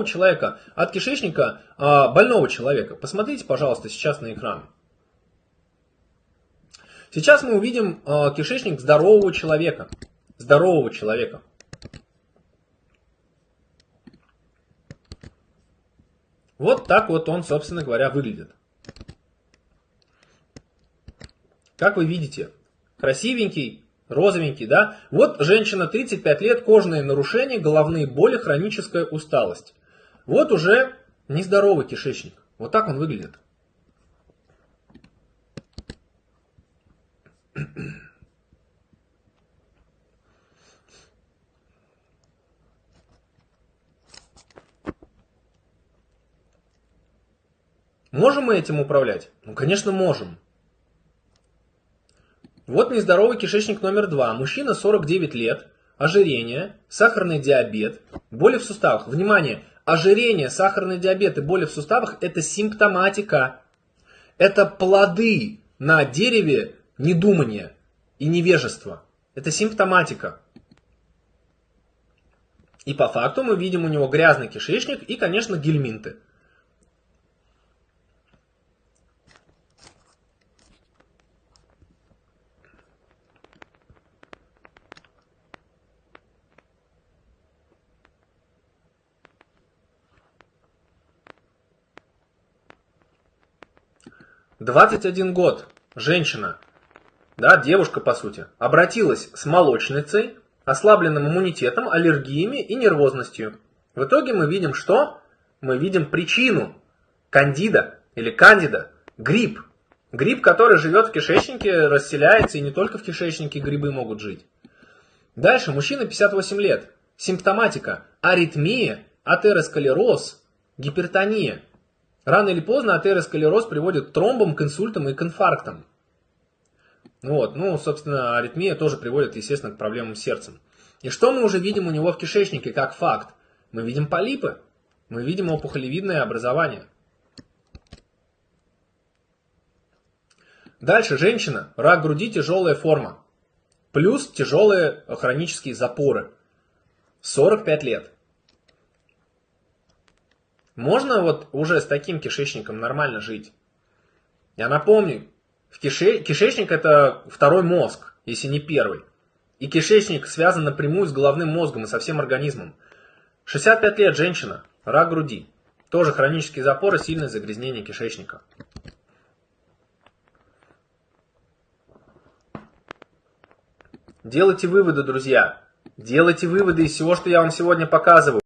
здорового человека от кишечника больного человека. Посмотрите, пожалуйста, сейчас на экран. Сейчас мы увидим кишечник здорового человека. Здорового человека. Вот так вот он, собственно говоря, выглядит. Как вы видите, красивенький, розовенький, да? Вот женщина, 35 лет, кожные нарушения, головные боли, хроническая усталость. Вот уже нездоровый кишечник. Вот так он выглядит. Можем мы этим управлять? Ну, конечно, можем. Вот нездоровый кишечник номер 2. Мужчина, 49 лет, ожирение, сахарный диабет, боли в суставах. Внимание, ожирение, сахарный диабет и боли в суставах – это симптоматика. Это плоды на дереве недумания и невежества. Это симптоматика. И по факту мы видим у него грязный кишечник и, конечно, гельминты. «21 год, женщина, да, девушка по сути, обратилась с молочницей, ослабленным иммунитетом, аллергиями и нервозностью. В итоге мы видим что? Мы видим причину кандида или кандида, гриб. Гриб, который живет в кишечнике, расселяется, и не только в кишечнике грибы могут жить. Дальше, мужчина 58 лет, симптоматика, аритмия, атеросклероз, гипертония. Рано или поздно атеросклероз приводит к тромбам, к инсультам и к инфарктам. Вот, ну, собственно, аритмия тоже приводит, естественно, к проблемам с сердцем. И что мы уже видим у него в кишечнике как факт? Мы видим полипы, мы видим опухолевидное образование. Дальше, женщина, рак груди, тяжелая форма, плюс тяжелые хронические запоры, 45 лет. Можно вот уже с таким кишечником нормально жить? Я напомню, кишечник это второй мозг, если не первый. И кишечник связан напрямую с головным мозгом и со всем организмом. 65 лет, женщина, рак груди. Тоже хронические запоры, сильное загрязнение кишечника. Делайте выводы, друзья. Делайте выводы из всего, что я вам сегодня показываю.